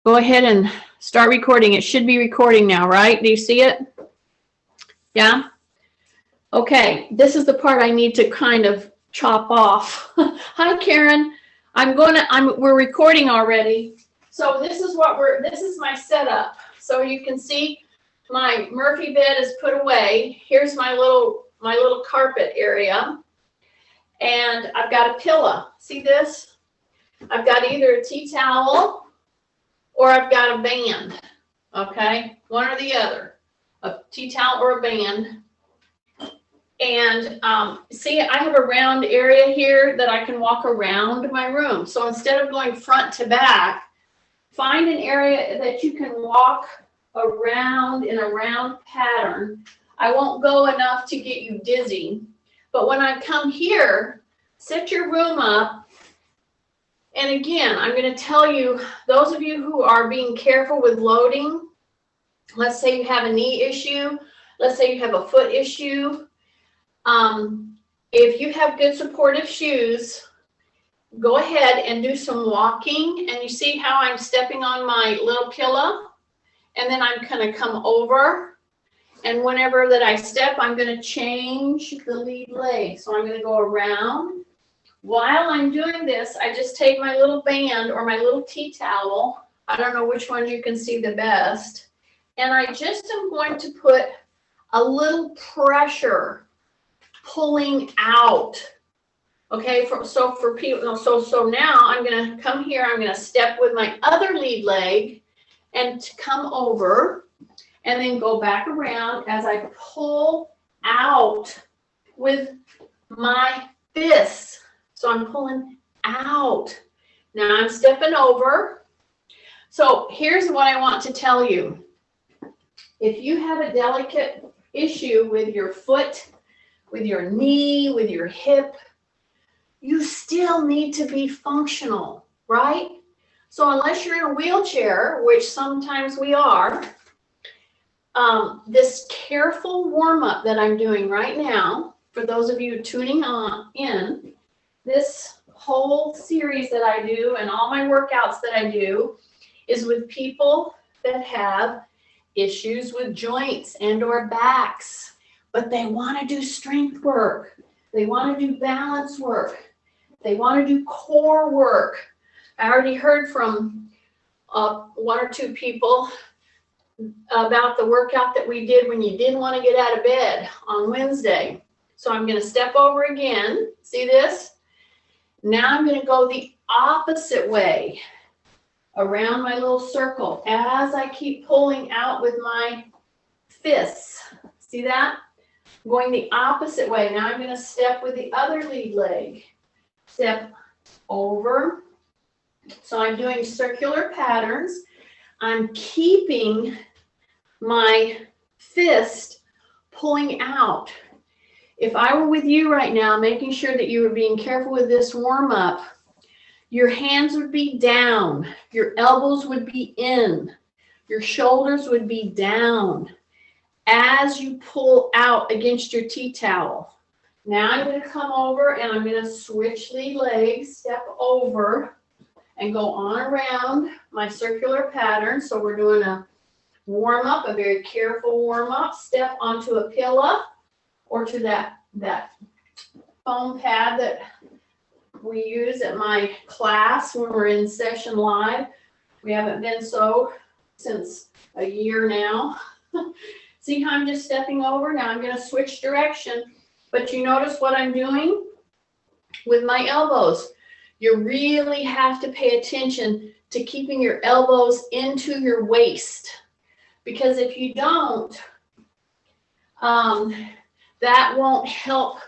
Go ahead and start recording. It should be recording now, right? Do you see it? Yeah? Okay, this is the part I need to kind of chop off. Hi, Karen. We're recording already. So this is my setup. So you can see my Murphy bed is put away. Here's my little carpet area. And I've got a pillow. See this? I've got either a tea towel or I've got a band, okay? One or the other, a tea towel or a band. And see, I have a round area here that I can walk around my room. So instead of going front to back, find an area that you can walk around in a round pattern. I won't go enough to get you dizzy, but when I come here, set your room up. And again, I'm going to tell you, those of you who are being careful with loading, let's say you have a knee issue, let's say you have a foot issue. If you have good supportive shoes, go ahead and do some walking. And you see how I'm stepping on my little pillow? And then I'm going to come over. And whenever that I step, I'm going to change the lead leg. So I'm going to go around. While I'm doing this, I just take my little band or my little tea towel. I don't know which one you can see the best. And I just am going to put a little pressure pulling out. Okay, so for people, so now I'm going to come here. I'm going to step with my other lead leg and to come over and then go back around as I pull out with my fists. So I'm pulling out. Now I'm stepping over. So here's what I want to tell you. If you have a delicate issue with your foot, with your knee, with your hip, you still need to be functional, right? So unless you're in a wheelchair, which sometimes we are, this careful warm-up that I'm doing right now, for those of you tuning in, this whole series that I do and all my workouts that I do is with people that have issues with joints and or backs, but they want to do strength work. They want to do balance work. They want to do core work. I already heard from one or two people about the workout that we did when you didn't want to get out of bed on Wednesday. So I'm going to step over again. See this? Now I'm going to go the opposite way around my little circle as I keep pulling out with my fists. See that? I'm going the opposite way. Now I'm going to step with the other lead leg. Step over. So I'm doing circular patterns. I'm keeping my fist pulling out. If I were with you right now, making sure that you were being careful with this warm up, your hands would be down, your elbows would be in, your shoulders would be down as you pull out against your tea towel. Now I'm going to come over and I'm going to switch lead legs, step over and go on around my circular pattern. So we're doing a warm up, a very careful warm up, step onto a pillow or to that foam pad that we use at my class when we're in session live. We haven't been so since a year now. See how I'm just stepping over? Now I'm going to switch direction. But you notice what I'm doing with my elbows. You really have to pay attention to keeping your elbows into your waist. Because if you don't, that won't help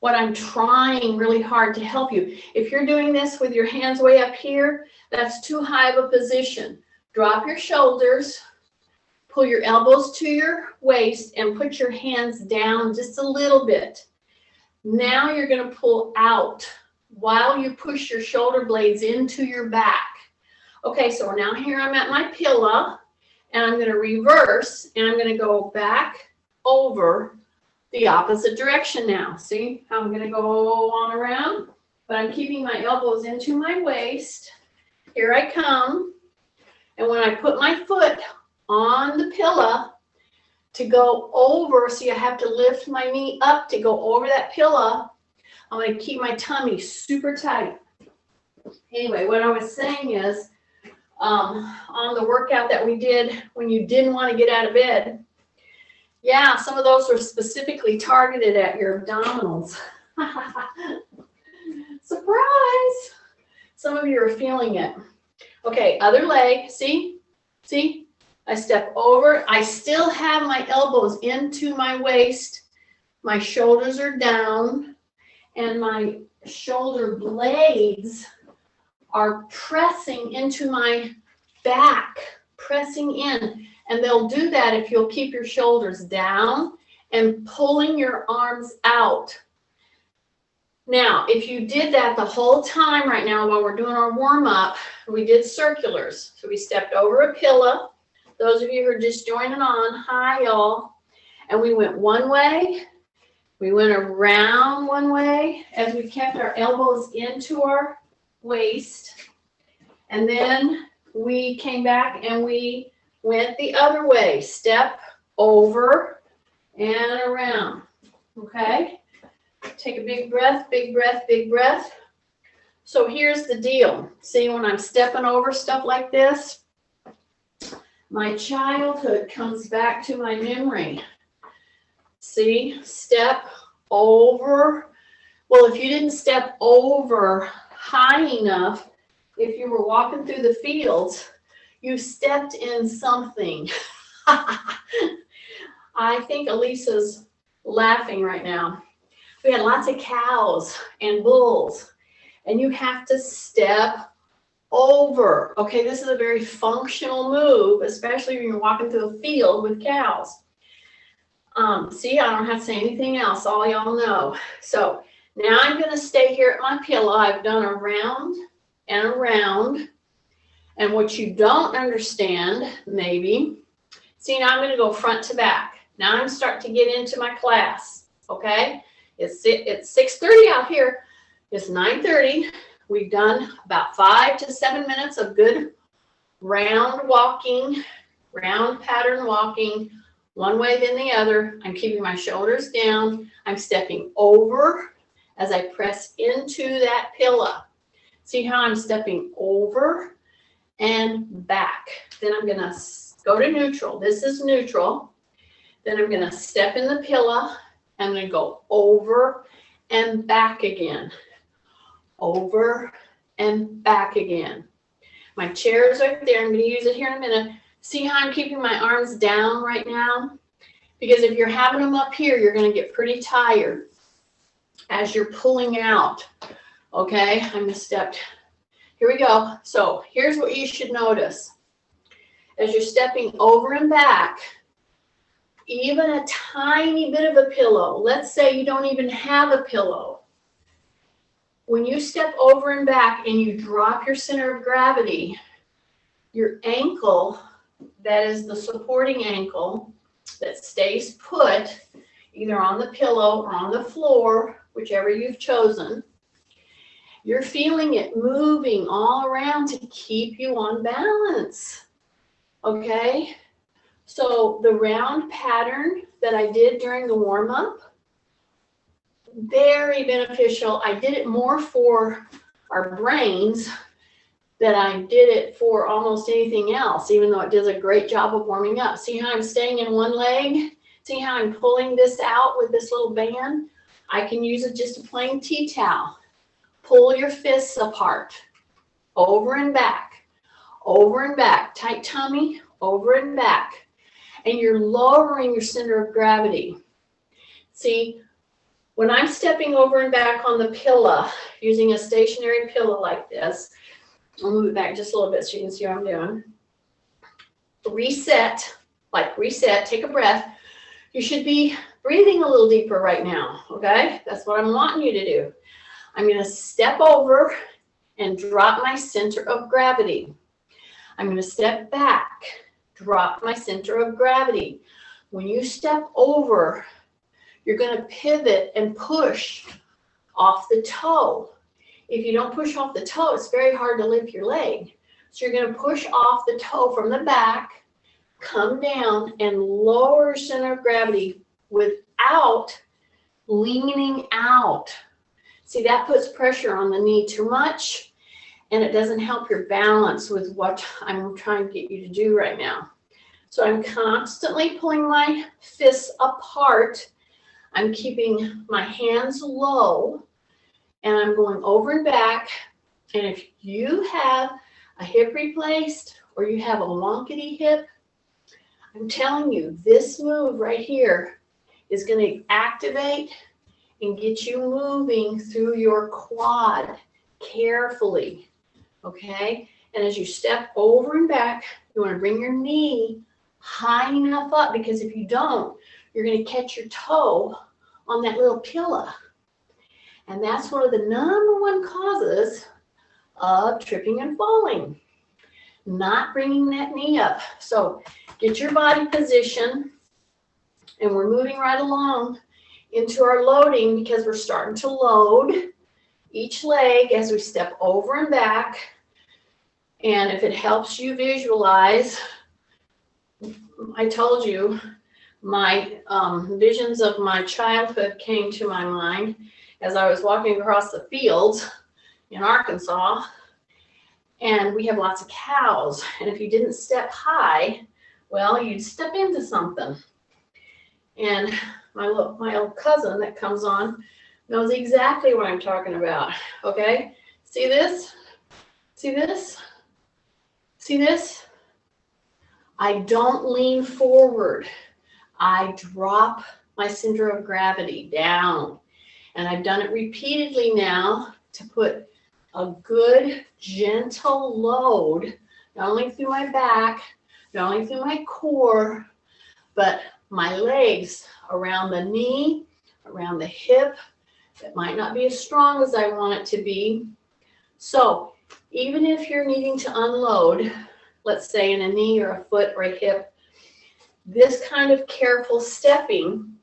what I'm trying really hard to help you. If you're doing this with your hands way up here, that's too high of a position. Drop your shoulders, pull your elbows to your waist, and put your hands down just a little bit. Now you're going to pull out while you push your shoulder blades into your back. Okay, so now here I'm at my pillow, and I'm going to reverse, and I'm going to go back over the opposite direction now. See how I'm going to go on around? But I'm keeping my elbows into my waist. Here I come. And when I put my foot on the pillow to go over, see, I have to lift my knee up to go over that pillow. I'm going to keep my tummy super tight. Anyway, what I was saying is, on the workout that we did when you didn't want to get out of bed, yeah, some of those were specifically targeted at your abdominals. Surprise! Some of you are feeling it. Okay, other leg, see? See? I step over. I still have my elbows into my waist. My shoulders are down, and my shoulder blades are pressing into my back, pressing in. And they'll do that if you'll keep your shoulders down and pulling your arms out. Now, if you did that the whole time right now while we're doing our warm-up, we did circulars. So we stepped over a pillow. Those of you who are just joining on, hi y'all. And we went one way. We went around one way as we kept our elbows into our waist. And then we came back and we went the other way. Step over and around. Okay? Take a big breath, big breath, big breath. So here's the deal. See, when I'm stepping over stuff like this, my childhood comes back to my memory. See, step over. Well, if you didn't step over high enough, if you were walking through the fields, you stepped in something. I think Elisa's laughing right now. We had lots of cows and bulls, and you have to step over. Okay, this is a very functional move, especially when you're walking through a field with cows. See, I don't have to say anything else. All y'all know. So now I'm going to stay here at my pillow. I've done around and around. And what you don't understand, maybe, see, now I'm going to go front to back. Now I'm starting to get into my class. Okay. It's 6:30 out here. It's 9:30. We've done about 5 to 7 minutes of good round walking, round pattern walking, one way then the other. I'm keeping my shoulders down. I'm stepping over as I press into that pillow. See how I'm stepping over and back. Then I'm going to go to neutral. This is neutral. Then I'm going to step in the pillow. I'm going to go over and back again. Over and back again. My chair is right there. I'm going to use it here in a minute. See how I'm keeping my arms down right now? Because if you're having them up here, you're going to get pretty tired as you're pulling out. Okay, I'm just stepped. Here we go. So here's what you should notice. As you're stepping over and back, even a tiny bit of a pillow, let's say you don't even have a pillow. When you step over and back and you drop your center of gravity, your ankle, that is the supporting ankle that stays put either on the pillow or on the floor, whichever you've chosen, you're feeling it moving all around to keep you on balance. Okay? So the round pattern that I did during the warm-up, very beneficial. I did it more for our brains than I did it for almost anything else, even though it does a great job of warming up. See how I'm staying in one leg? See how I'm pulling this out with this little band? I can use it just a plain tea towel. Pull your fists apart, over and back, tight tummy, over and back. And you're lowering your center of gravity. See, when I'm stepping over and back on the pillow, using a stationary pillow like this, I'll move it back just a little bit so you can see what I'm doing. Reset, take a breath. You should be breathing a little deeper right now, okay? That's what I'm wanting you to do. I'm going to step over and drop my center of gravity. I'm going to step back, drop my center of gravity. When you step over, you're going to pivot and push off the toe. If you don't push off the toe, it's very hard to lift your leg. So you're going to push off the toe from the back, come down, and lower your center of gravity without leaning out. See, that puts pressure on the knee too much, and it doesn't help your balance with what I'm trying to get you to do right now. So I'm constantly pulling my fists apart. I'm keeping my hands low, and I'm going over and back. And if you have a hip replaced or you have a wonkety hip, I'm telling you, this move right here is going to activate and get you moving through your quad carefully, okay? And as you step over and back, you want to bring your knee high enough up, because if you don't, you're going to catch your toe on that little pillow. And that's one of the #1 causes of tripping and falling, not bringing that knee up. So get your body position, and we're moving right along into our loading, because we're starting to load each leg as we step over and back. And if it helps you visualize, I told you my visions of my childhood came to my mind as I was walking across the fields in Arkansas, and we have lots of cows, and if you didn't step high, well, you'd step into something. And my old cousin that comes on knows exactly what I'm talking about, okay? See this? See this? See this? I don't lean forward. I drop my center of gravity down. And I've done it repeatedly now to put a good, gentle load, not only through my back, not only through my core, but my legs around the knee, around the hip. That might not be as strong as I want it to be. So even if you're needing to unload, let's say in a knee or a foot or a hip, this kind of careful stepping,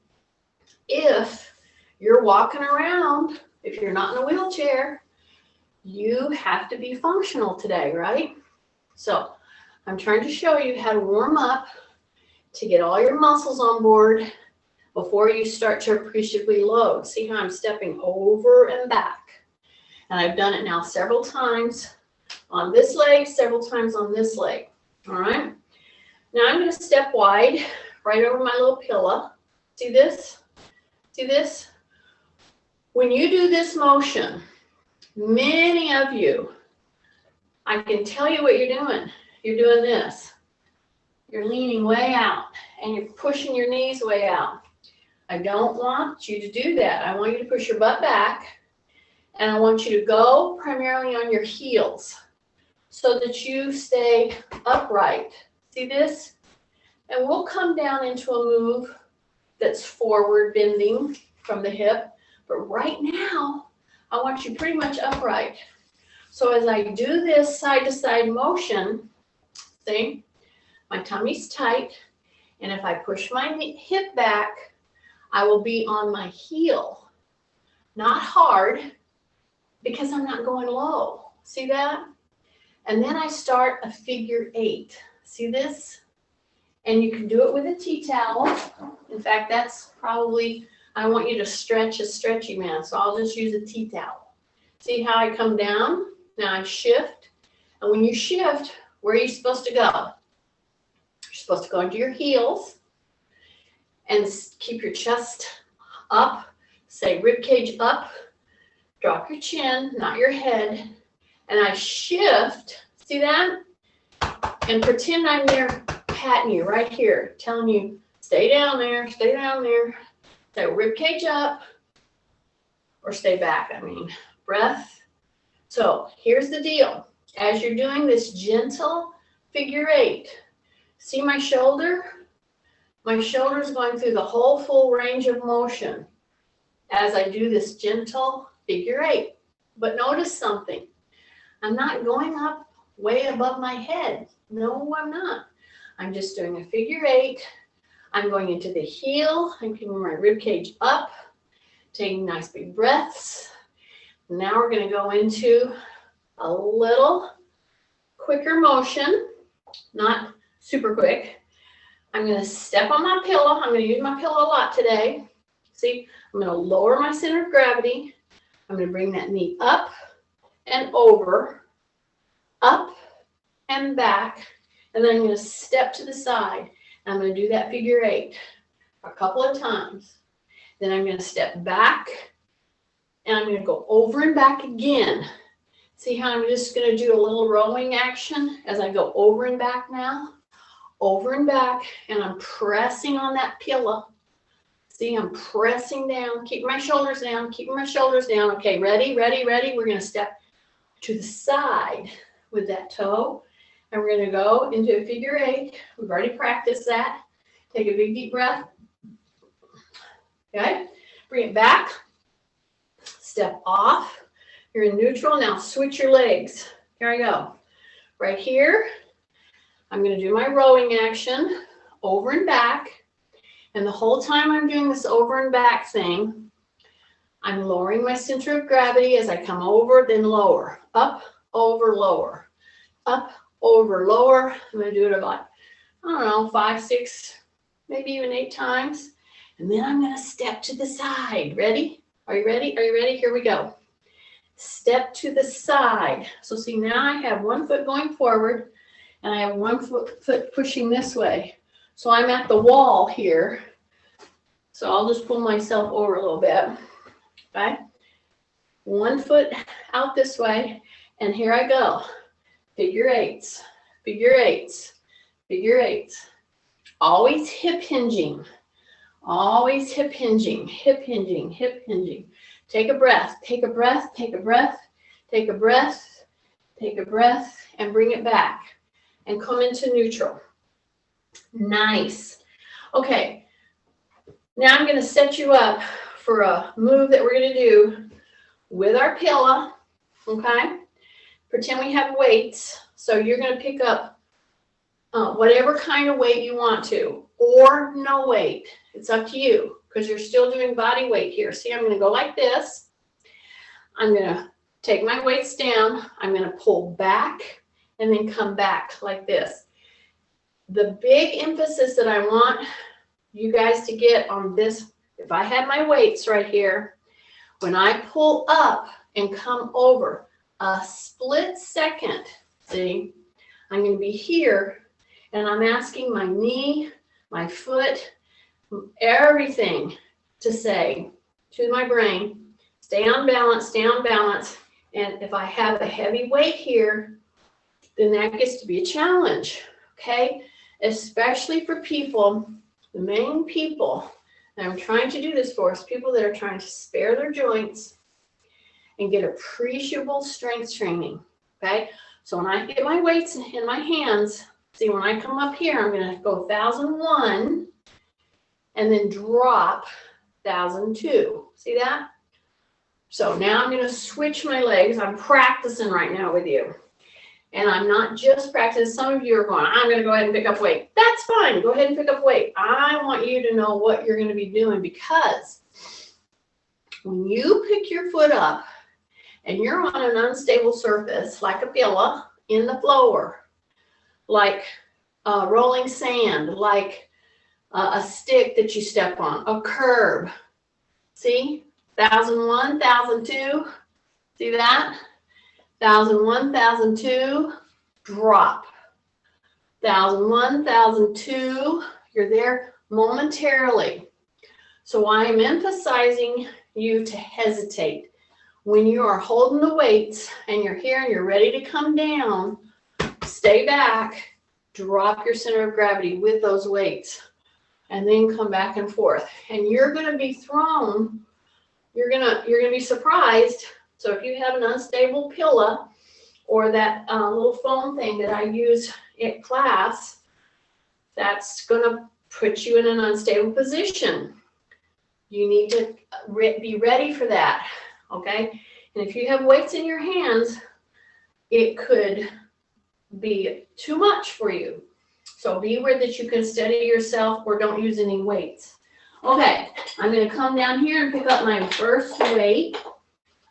if you're walking around, if you're not in a wheelchair, you have to be functional today, right? So I'm trying to show you how to warm up to get all your muscles on board before you start to appreciably load. See how I'm stepping over and back. And I've done it now several times on this leg, several times on this leg. All right. Now I'm going to step wide right over my little pillow. See this? See this? When you do this motion, many of you, I can tell you what you're doing. You're doing this. You're leaning way out and you're pushing your knees way out. I don't want you to do that. I want you to push your butt back, and I want you to go primarily on your heels so that you stay upright. See this? And we'll come down into a move that's forward bending from the hip. But right now, I want you pretty much upright. So as I do this side to side motion, see, my tummy's tight. And if I push my hip back, I will be on my heel. Not hard, because I'm not going low. See that? And then I start a figure 8. See this? And you can do it with a tea towel. In fact, that's probably, I want you to stretch a stretchy man, so I'll just use a tea towel. See how I come down? Now I shift. And when you shift, where are you supposed to go? You're supposed to go into your heels and keep your chest up, say rib cage up, drop your chin, not your head, and I shift, see that? And pretend I'm there patting you right here, telling you, stay down there, say rib cage up, or stay back, breath. So here's the deal. As you're doing this gentle figure 8, see my shoulder? My shoulder's going through the whole full range of motion as I do this gentle figure 8. But notice something. I'm not going up way above my head. No, I'm not. I'm just doing a figure 8. I'm going into the heel. I'm keeping my rib cage up, taking nice big breaths. Now we're going to go into a little quicker motion, not super quick. I'm going to step on my pillow. I'm going to use my pillow a lot today. See, I'm going to lower my center of gravity. I'm going to bring that knee up and over, up and back, and then I'm going to step to the side. I'm going to do that figure 8 a couple of times. Then I'm going to step back, and I'm going to go over and back again. See how I'm just going to do a little rowing action as I go over and back now? Over and back, and I'm pressing on that pillow. See, I'm pressing down, keeping my shoulders down, keeping my shoulders down. Okay, ready, ready, ready. We're going to step to the side with that toe, and we're going to go into a figure 8. We've already practiced that. Take a big deep breath. Okay, bring it back. Step off. You're in neutral. Now switch your legs. Here I go. Right here, I'm going to do my rowing action, over and back. And the whole time I'm doing this over and back thing, I'm lowering my center of gravity as I come over, then lower. Up, over, lower. Up, over, lower. I'm going to do it about, I don't know, 5, 6, maybe even 8 times. And then I'm going to step to the side. Ready? Are you ready? Are you ready? Here we go. Step to the side. So see, now I have one foot going forward, and I have one foot pushing this way. So I'm at the wall here. So I'll just pull myself over a little bit. Okay? One foot out this way, and here I go. Figure 8s, figure 8s, figure 8s. Always hip hinging. Always hip hinging, hip hinging, hip hinging. Take a breath, take a breath, take a breath, take a breath, take a breath, and bring it back. And come into neutral. Nice. Okay, now I'm going to set you up for a move that we're going to do with our pillow. Okay, pretend we have weights. So you're going to pick up whatever kind of weight you want to, or no weight. It's up to you, because you're still doing body weight here. See, I'm going to go like this. I'm going to take my weights down. I'm going to pull back and then come back like this. The big emphasis that I want you guys to get on this, if I had my weights right here, when I pull up and come over, a split second, see, I'm going to be here, and I'm asking my knee, my foot, everything to say to my brain, stay on balance, stay on balance. And if I have a heavy weight here, then that gets to be a challenge, okay? Especially for people, the main people that I'm trying to do this for is people that are trying to spare their joints and get appreciable strength training, okay? So when I get my weights in my hands, see, when I come up here, I'm going to go 1,001 and then drop 1,002. See that? So now I'm going to switch my legs. I'm practicing right now with you. And I'm not just practicing. Some of you are going, I'm going to go ahead and pick up weight. That's fine. Go ahead and pick up weight. I want you to know what you're going to be doing, because when you pick your foot up and you're on an unstable surface, like a pillow in the floor, like rolling sand, like a stick that you step on, a curb. See? 1,001, 1,002. See that? 1,001, 1,002. Drop. 1,001, 1,002. You're there momentarily. So I am emphasizing you to hesitate. When you are holding the weights and you're here and you're ready to come down, stay back, drop your center of gravity with those weights, and then come back and forth. And you're going to be thrown, you're going to be surprised. So if you have an unstable pillow or that little foam thing that I use in class, that's going to put you in an unstable position. You need to be ready for that, okay? And if you have weights in your hands, it could be too much for you. So be aware that you can steady yourself or don't use any weights. Okay, I'm going to come down here and pick up my first weight.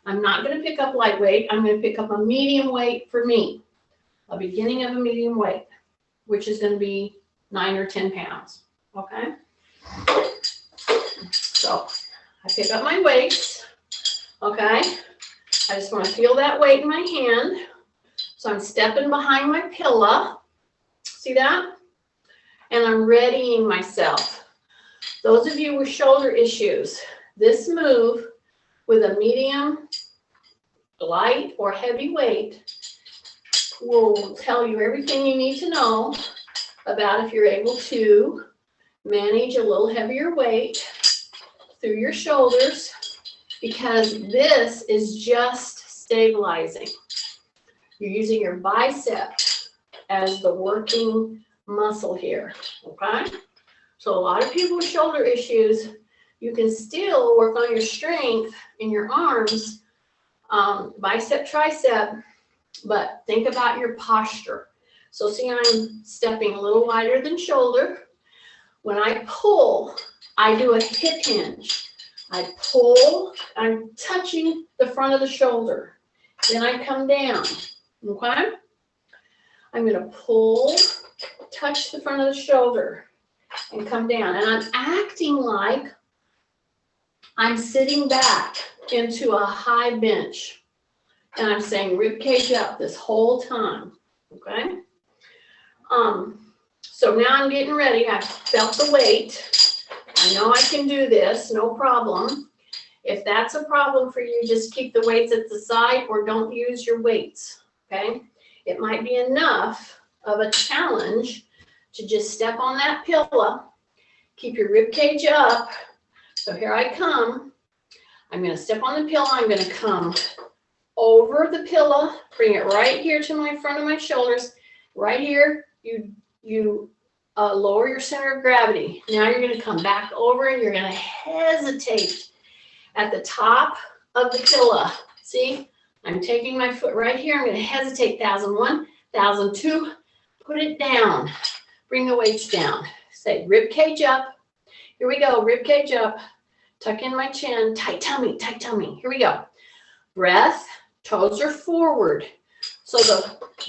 I'm not going to pick up lightweight. I'm going to pick up a medium weight for me. a beginning of a medium weight, which is going to be 9 or 10 pounds. Okay. So I pick up my weights. Okay. I just want to feel that weight in my hand. So I'm stepping behind my pillow. See that? And I'm readying myself. Those of you with shoulder issues, this move with a medium, light, or heavy weight will tell you everything you need to know about if you're able to manage a little heavier weight through your shoulders, because this is just stabilizing. You're using your bicep as the working muscle here, okay? So a lot of people with shoulder issues, you can still work on your strength in your arms, bicep, tricep, but think about your posture. So see, I'm stepping a little wider than shoulder. When I pull, I do a hip hinge. I pull, I'm touching the front of the shoulder. Then I come down, okay? I'm gonna pull, touch the front of the shoulder, and come down. And I'm acting like I'm sitting back into a high bench. And I'm saying rib cage up this whole time, okay? So now I'm getting ready. I've felt the weight. I know I can do this, no problem. If that's a problem for you, just keep the weights at the side or don't use your weights, okay? It might be enough of a challenge to just step on that pillow, keep your rib cage up. So here I come. I'm going to step on the pillow. I'm going to come over the pillow, bring it right here to my front of my shoulders. Right here, you lower your center of gravity. Now you're going to come back over and you're going to hesitate at the top of the pillow. See, I'm taking my foot right here. I'm going to hesitate. 1001, 1002. Put it down. Bring the weights down. Say rib cage up. Here we go. Rib cage up. Tuck in my chin. Tight tummy. Tight tummy. Here we go. Breath. Toes are forward. So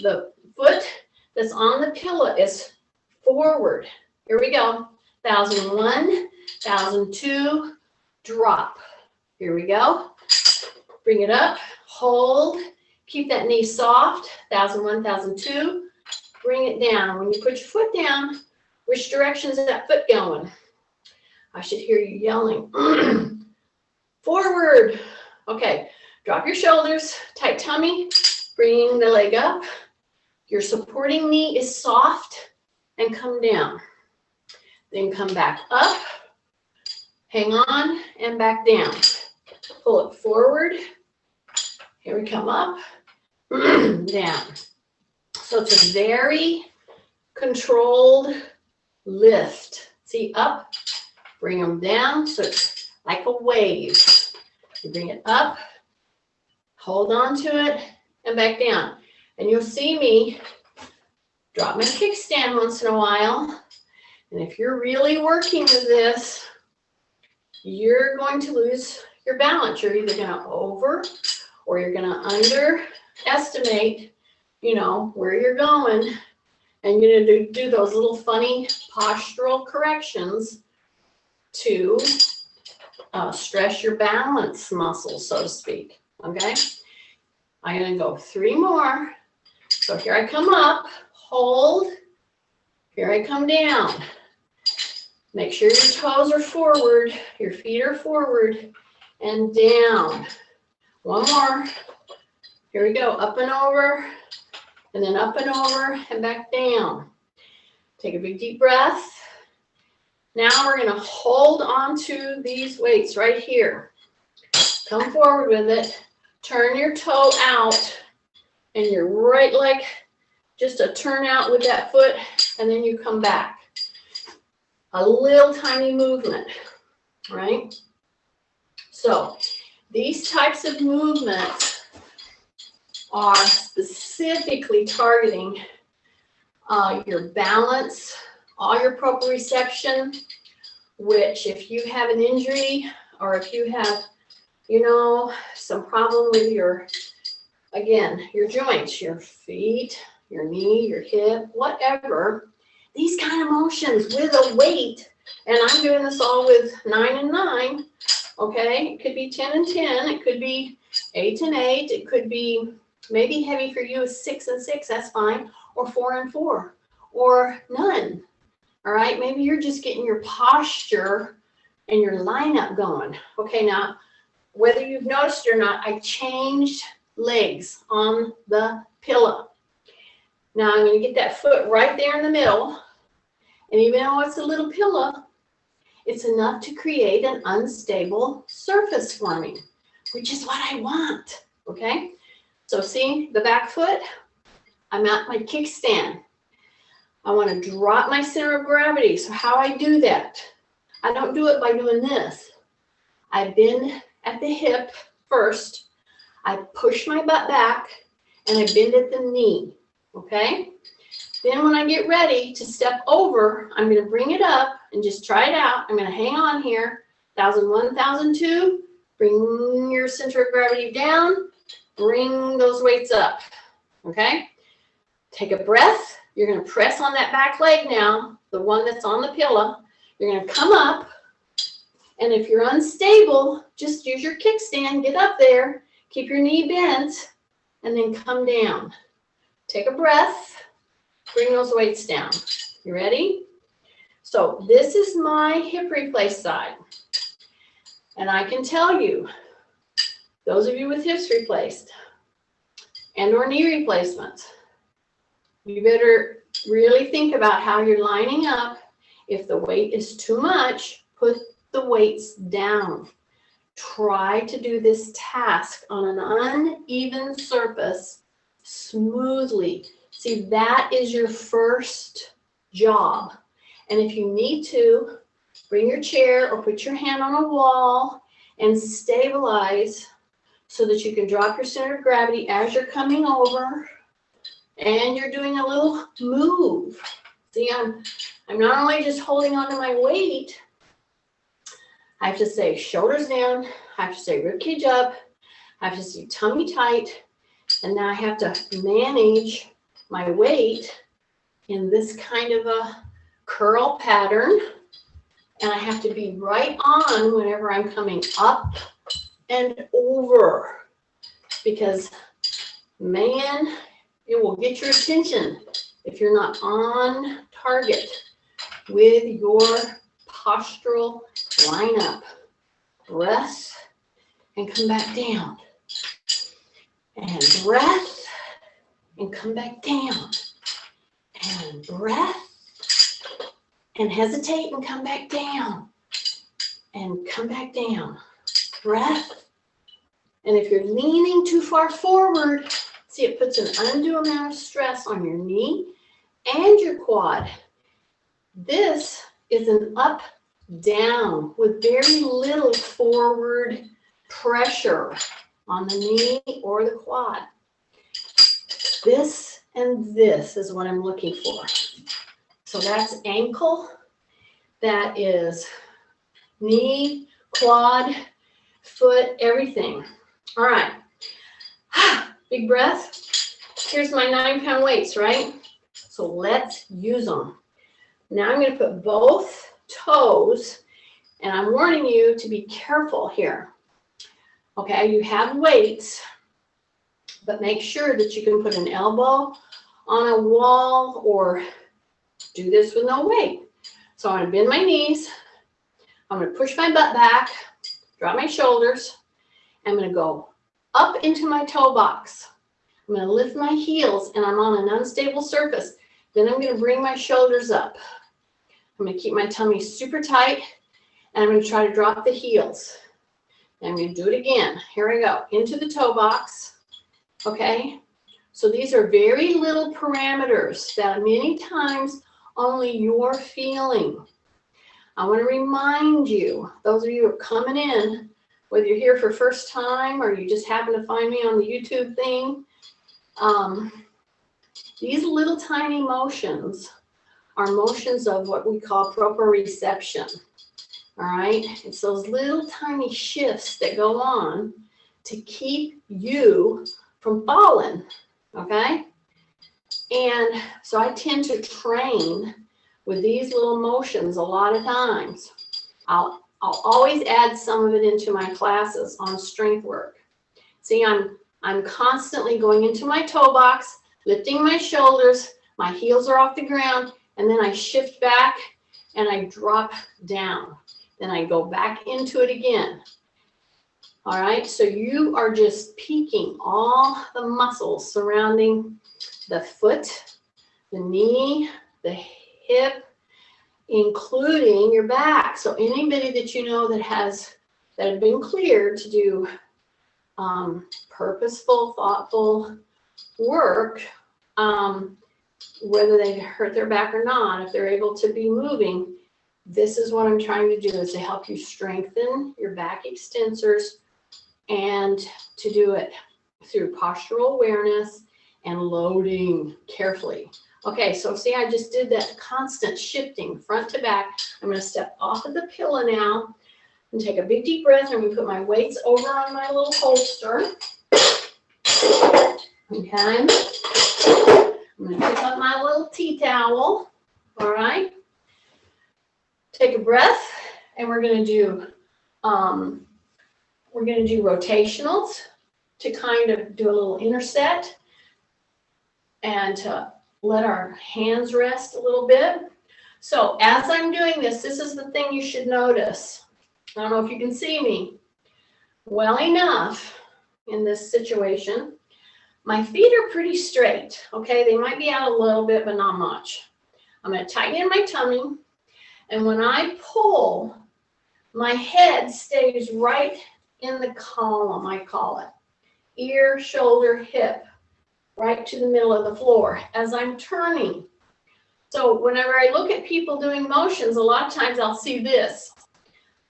the foot that's on the pillow is forward. Here we go. 1001, 1002. Drop. Here we go. Bring it up. Hold. Keep that knee soft. 1001, 1002. Bring it down. When you put your foot down, which direction is that foot going? I should hear you yelling. Forward. Okay. Drop your shoulders. Tight tummy. Bring the leg up. Your supporting knee is soft and come down. Then come back up. Hang on and back down. Pull it forward. Here we come up. Down. So it's a very controlled lift. See, up, bring them down. So it's like a wave. You bring it up, hold on to it, and back down. And you'll see me drop my kickstand once in a while. And if you're really working with this, you're going to lose your balance. You're either going to over or you're going to underestimate, where you're going. And you're going to do those little funny postural corrections to stress your balance muscles, so to speak. Okay? I'm going to go 3 more. So here I come up, hold. Here I come down. Make sure your toes are forward, your feet are forward, and down. 1 more. Here we go, up and over, and then up and over, and back down. Take a big deep breath. Now we're going to hold on to these weights right here. Come forward with it. Turn your toe out, and your right leg, just a turn out with that foot, and then you come back. A little tiny movement, right? So these types of movements are specifically targeting your balance, all your proprioception, which if you have an injury or if you have, some problem with your joints, your feet, your knee, your hip, whatever. These kind of motions with a weight, and I'm doing this all with 9 and 9, okay? It could be 10 and 10, it could be 8 and 8, it could be maybe heavy for you is 6 and 6, that's fine, or 4 and 4, or none, all right? Maybe you're just getting your posture and your lineup going. Okay, now, whether you've noticed or not, I changed legs on the pillow. Now I'm going to get that foot right there in the middle, and even though it's a little pillow, it's enough to create an unstable surface for me, which is what I want, okay? So see the back foot? I'm at my kickstand. I want to drop my center of gravity. So how I do that? I don't do it by doing this. I bend at the hip first. I push my butt back, and I bend at the knee, okay? Then when I get ready to step over, I'm going to bring it up and just try it out. I'm going to hang on here, 1,001, 1,002. Bring your center of gravity down. Bring those weights up, okay? Take a breath. You're going to press on that back leg now, the one that's on the pillow. You're going to come up, and if you're unstable, just use your kickstand, get up there, keep your knee bent, and then come down. Take a breath, bring those weights down. You ready? So this is my hip replace side. And I can tell you, those of you with hips replaced and or knee replacements, you better really think about how you're lining up. If the weight is too much, put the weights down. Try to do this task on an uneven surface smoothly. See, that is your first job. And if you need to, bring your chair or put your hand on a wall and stabilize so that you can drop your center of gravity as you're coming over and you're doing a little move. See, I'm not only just holding onto my weight, I have to say shoulders down, I have to say rib cage up, I have to say tummy tight, and now I have to manage my weight in this kind of a curl pattern, and I have to be right on whenever I'm coming up and over, because man, it will get your attention if you're not on target with your postural lineup. Breath and come back down, and breath and come back down, and breath and hesitate and come back down, and come back down, breath. And if you're leaning too far forward, see, it puts an undue amount of stress on your knee and your quad. This is an up down with very little forward pressure on the knee or the quad. This and this is what I'm looking for. So that's ankle, that is knee, quad, foot, everything. All right, big breath. Here's my 9-pound weights, right? So let's use them. Now I'm going to put both toes, and I'm warning you to be careful here. Okay, you have weights, but make sure that you can put an elbow on a wall or do this with no weight. So I'm going to bend my knees. I'm going to push my butt back, drop my shoulders. I'm going to go up into my toe box. I'm going to lift my heels, and I'm on an unstable surface. Then I'm going to bring my shoulders up. I'm going to keep my tummy super tight, and I'm going to try to drop the heels. And I'm going to do it again. Here I go, into the toe box, okay? So these are very little parameters that many times only you're feeling. I want to remind you, those of you who are coming in, whether you're here for first time or you just happen to find me on the YouTube thing, these little tiny motions are motions of what we call proprioception. All right, it's those little tiny shifts that go on to keep you from falling, okay? And so I tend to train with these little motions a lot of times. I'll always add some of it into my classes on strength work. See, I'm constantly going into my toe box, lifting my shoulders, my heels are off the ground, and then I shift back and I drop down. Then I go back into it again. All right, so you are just peaking all the muscles surrounding the foot, the knee, the hip, including your back. So anybody that you know that have been cleared to do purposeful, thoughtful work, whether they hurt their back or not, if they're able to be moving, this is what I'm trying to do, is to help you strengthen your back extensors and to do it through postural awareness and loading carefully. Okay, so see, I just did that constant shifting front to back. I'm going to step off of the pillow now and take a big deep breath. I'm going to put my weights over on my little holster. Okay. I'm going to pick up my little tea towel. All right. Take a breath, and we're going to do rotationals to kind of do a little interset and to let our hands rest a little bit. So as I'm doing this, this is the thing you should notice. I don't know if you can see me well enough in this situation. My feet are pretty straight, okay? They might be out a little bit, but not much. I'm going to tighten in my tummy, and when I pull, my head stays right in the column, I call it. Ear, shoulder, hip, right to the middle of the floor as I'm turning. So whenever I look at people doing motions, a lot of times I'll see this.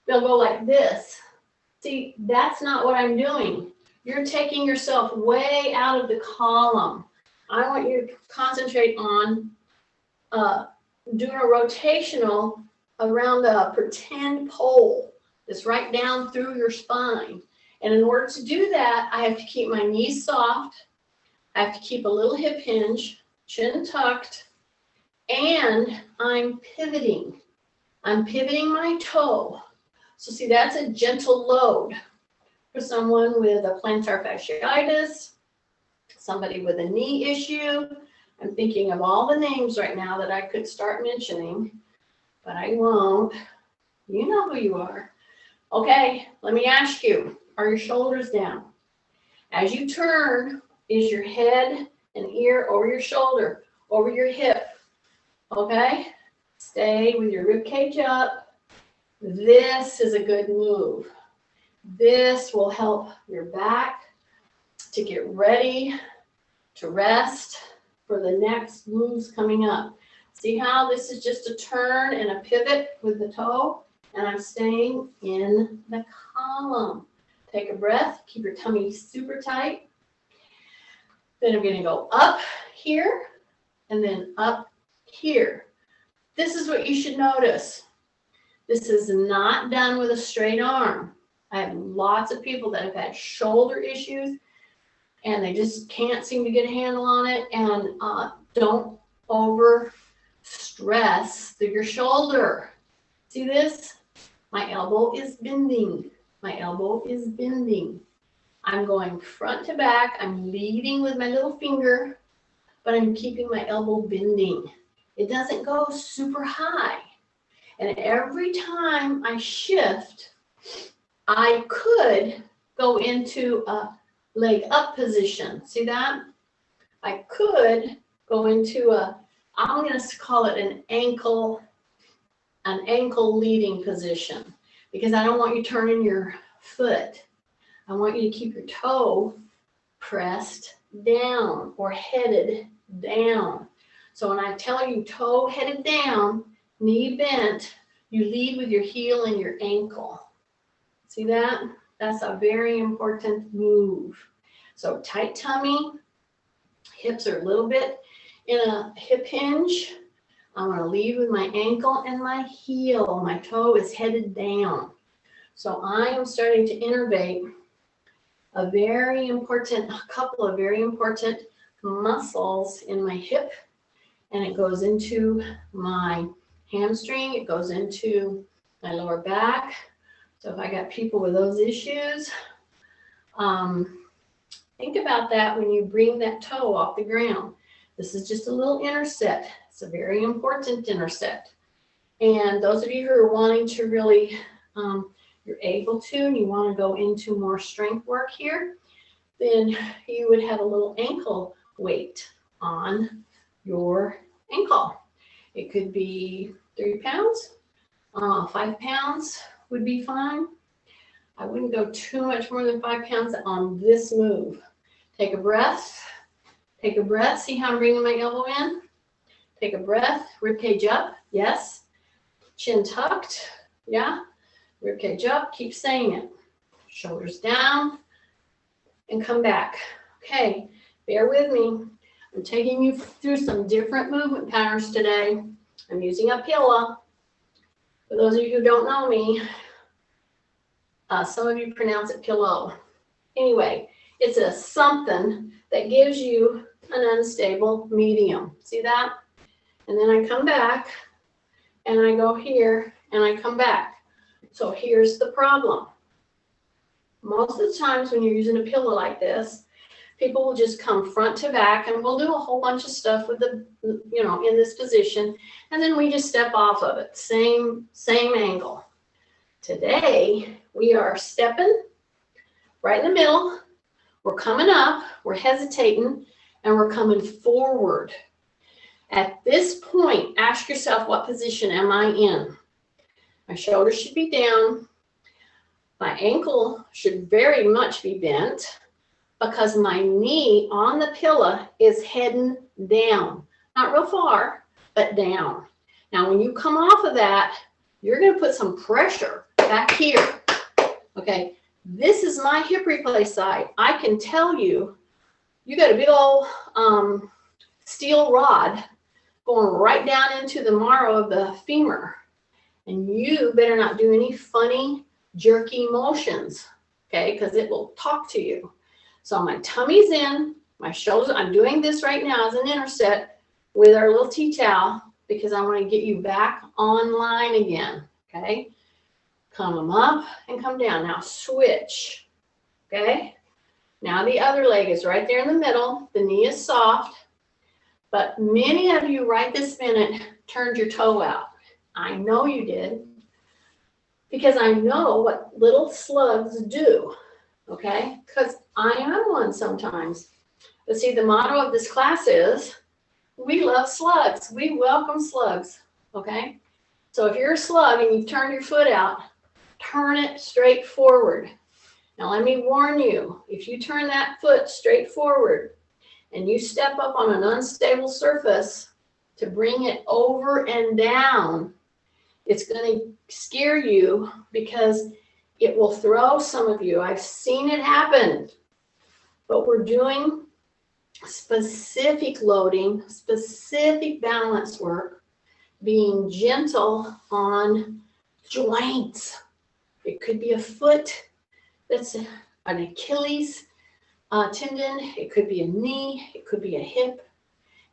They'll go like this. See, that's not what I'm doing. You're taking yourself way out of the column. I want you to concentrate on doing a rotational around a pretend pole that's right down through your spine. And in order to do that, I have to keep my knees soft. I have to keep a little hip hinge, chin tucked, and I'm pivoting. I'm pivoting my toe. So see, that's a gentle load for someone with a plantar fasciitis, somebody with a knee issue. I'm thinking of all the names right now that I could start mentioning, but I won't. You know who you are. Okay, let me ask you, are your shoulders down? As you turn, is your head and ear over your shoulder, over your hip? Okay, stay with your rib cage up. This is a good move. This will help your back to get ready to rest for the next moves coming up. See how this is just a turn and a pivot with the toe, and I'm staying in the column. Take a breath, keep your tummy super tight. Then I'm going to go up here and then up here. This is what you should notice. This is not done with a straight arm. I have lots of people that have had shoulder issues and they just can't seem to get a handle on it. And don't over stress through your shoulder. See this? My elbow is bending. My elbow is bending. I'm going front to back. I'm leading with my little finger, but I'm keeping my elbow bending. It doesn't go super high. And every time I shift, I could go into a leg up position. See that? I could go into I'm going to call it an ankle leading position, because I don't want you turning your foot. I want you to keep your toe pressed down or headed down. So when I tell you toe headed down, knee bent, you lead with your heel and your ankle. See that? That's a very important move. So tight tummy, hips are a little bit in a hip hinge. I'm going to lead with my ankle and my heel. My toe is headed down. So I am starting to innervate a couple of very important muscles in my hip, and it goes into my hamstring, it goes into my lower back. So if I got people with those issues, think about that when you bring that toe off the ground. This is just a little interset. It's a very important interset. And those of you who are wanting to really, you're able to, and you want to go into more strength work here, then you would have a little ankle weight on your ankle. It could be 3 pounds, 5 pounds would be fine. I wouldn't go too much more than 5 pounds on this move. Take a breath. Take a breath. See how I'm bringing my elbow in? Take a breath. Ribcage up. Yes. Chin tucked. Yeah. Ribcage up. Keep saying it. Shoulders down. And come back. Okay. Bear with me. I'm taking you through some different movement patterns today. I'm using a pillow. For those of you who don't know me, some of you pronounce it pillow. Anyway, it's a something that gives you an unstable medium. See that? And then I come back and I go here and I come back. So here's the problem. Most of the times when you're using a pillow like this, people will just come front to back, and we'll do a whole bunch of stuff with the, in this position, and then we just step off of it. Same angle. Today, we are stepping right in the middle. We're coming up, we're hesitating, and we're coming forward. At this point, ask yourself, what position am I in? My shoulders should be down. My ankle should very much be bent because my knee on the pillow is heading down. Not real far, but down. Now, when you come off of that, you're going to put some pressure back here. Okay, this is my hip replace side. I can tell you, you got a big old steel rod going right down into the marrow of the femur. And you better not do any funny, jerky motions, okay, because it will talk to you. So my tummy's in, my shoulders, I'm doing this right now as an interset with our little tea towel because I want to get you back online again, okay? Come up and come down. Now switch, okay? Now the other leg is right there in the middle. The knee is soft, but many of you right this minute turned your toe out. I know you did because I know what little slugs do, okay? Because I am one sometimes. But see, the motto of this class is, we love slugs. We welcome slugs, okay? So if you're a slug and you've turned your foot out, turn it straight forward. Now let me warn you, if you turn that foot straight forward and you step up on an unstable surface to bring it over and down, it's going to scare you because it will throw some of you. I've seen it happen. But we're doing specific loading, specific balance work, being gentle on joints. It could be a foot that's an Achilles tendon. It could be a knee. It could be a hip.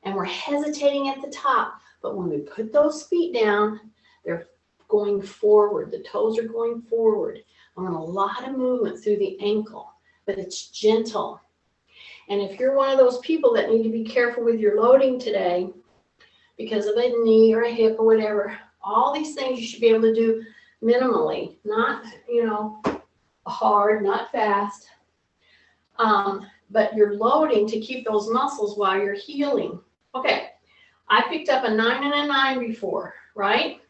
And we're hesitating at the top. But when we put those feet down, they're going forward. The toes are going forward. I want a lot of movement through the ankle, but it's gentle. And if you're one of those people that need to be careful with your loading today because of a knee or a hip or whatever, all these things you should be able to do minimally, not, hard, not fast. But you're loading to keep those muscles while you're healing. Okay, I picked up a 9 and a 9 before, right?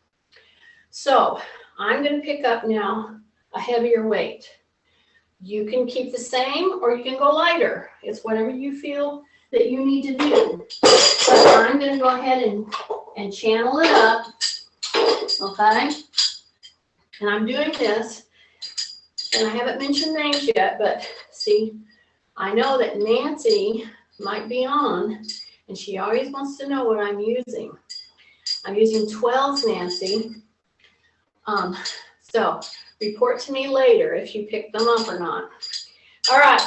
So I'm going to pick up now a heavier weight. You can keep the same or you can go lighter. It's whatever you feel that you need to do. But I'm going to go ahead and channel it up, okay? And I'm doing this, and I haven't mentioned names yet, but see, I know that Nancy might be on, and she always wants to know what I'm using. I'm using 12s, Nancy. So report to me later if you pick them up or not. All right.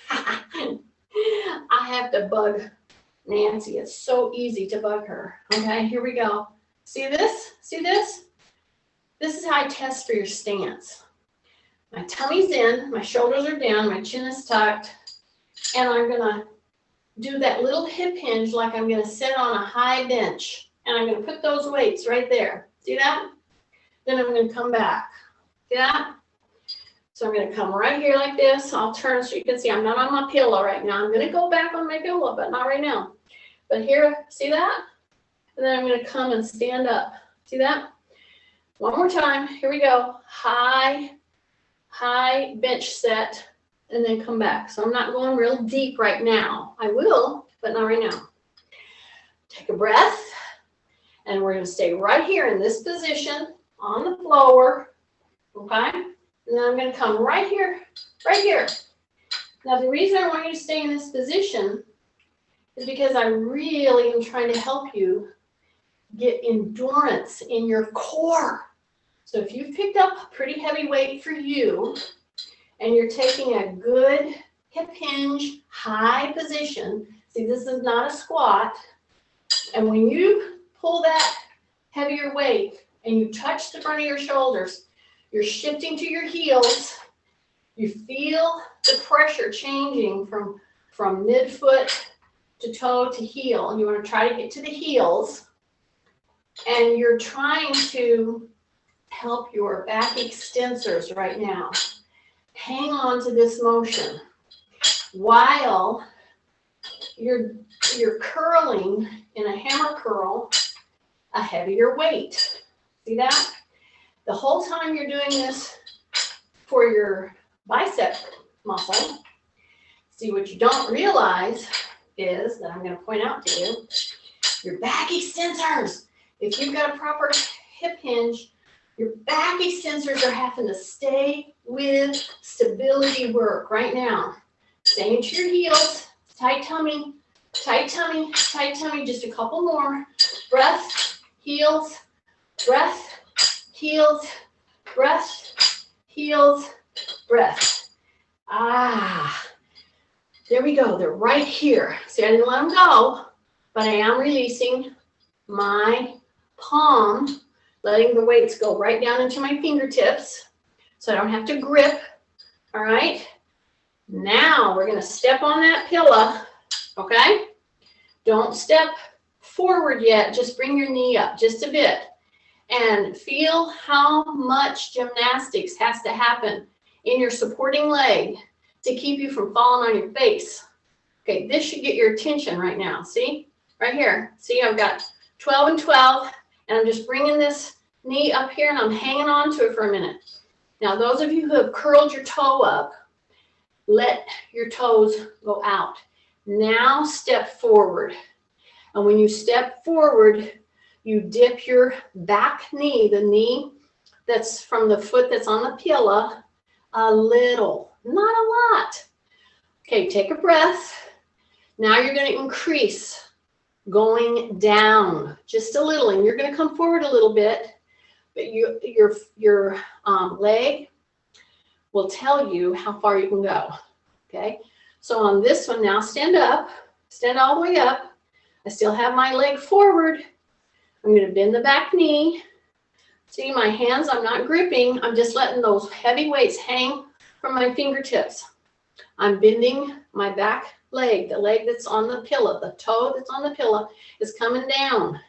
I have to bug Nancy, it's so easy to bug her. Okay, here we go. See this? See this? This is how I test for your stance. My tummy's in, my shoulders are down, my chin is tucked, and I'm gonna do that little hip hinge like I'm gonna sit on a high bench, and I'm gonna put those weights right there. See that? Then I'm gonna come back. See that? So I'm gonna come right here like this. I'll turn so you can see I'm not on my pillow right now. I'm gonna go back on my pillow, but not right now. But here, see that? And then I'm gonna come and stand up. See that? One more time. Here we go. High bench set, and then come back. So I'm not going real deep right now. I will, but not right now. Take a breath, and we're going to stay right here in this position on the floor, okay? And then I'm going to come right here, right here. Now, the reason I want you to stay in this position is because I really am trying to help you get endurance in your core. So if you've picked up a pretty heavy weight for you and you're taking a good hip hinge, high position, see, this is not a squat, and when you pull that heavier weight and you touch the front of your shoulders, you're shifting to your heels, you feel the pressure changing from midfoot to toe to heel, and you want to try to get to the heels, and you're trying to help your back extensors right now. Hang on to this motion while you're curling in a hammer curl a heavier weight. See that? The whole time you're doing this for your bicep muscle. See, what you don't realize is that I'm going to point out to you, your back extensors. If you've got a proper hip hinge, your back extensors are having to stay with stability work right now. Staying to your heels, tight tummy, tight tummy, tight tummy. Just a couple more. Breath, heels, breath, heels, breath, heels, breath. There we go. They're right here. See, I didn't let them go, but I am releasing my palm, letting the weights go right down into my fingertips so I don't have to grip. All right. Now we're going to step on that pillow. Okay. Don't step forward yet. Just bring your knee up just a bit and feel how much gymnastics has to happen in your supporting leg to keep you from falling on your face. Okay. This should get your attention right now. See right here. See, I've got 12 and 12, and I'm just bringing this knee up here and I'm hanging on to it for a minute. Now, those of you who have curled your toe up, let your toes go out. Now step forward. And when you step forward, you dip your back knee, the knee that's from the foot that's on the pillow, a little, not a lot. Okay, take a breath. Now you're going to increase going down just a little, and you're going to come forward a little bit, but your leg will tell you how far you can go. Okay, so on this one now, stand up, stand all the way up. I still have my leg forward. I'm going to bend the back knee. See, my hands, I'm not gripping. I'm just letting those heavy weights hang from my fingertips. I'm bending my back leg, the leg that's on the pillow, the toe that's on the pillow is coming down.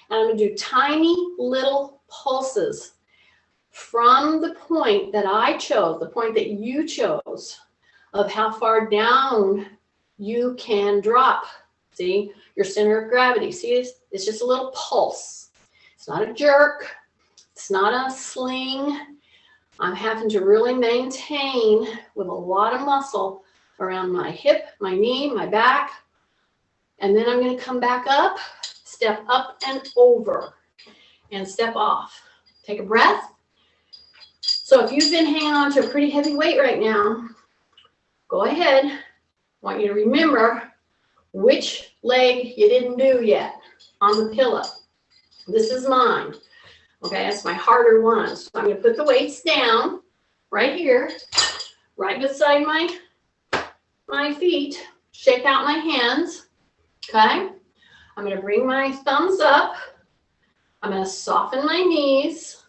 And I'm going to do tiny little pulses from the point that I chose, the point that you chose, of how far down you can drop. See, your center of gravity. See, it's just a little pulse. It's not a jerk. It's not a sling. I'm having to really maintain with a lot of muscle around my hip, my knee, my back. And then I'm going to come back up, step up and over, and step off. Take a breath. So if you've been hanging on to a pretty heavy weight right now, go ahead. I want you to remember which leg you didn't do yet on the pillow. This is mine. Okay, that's my harder one. So I'm going to put the weights down right here, right beside my feet. Shake out my hands. Okay? I'm going to bring my thumbs up. I'm going to soften my knees.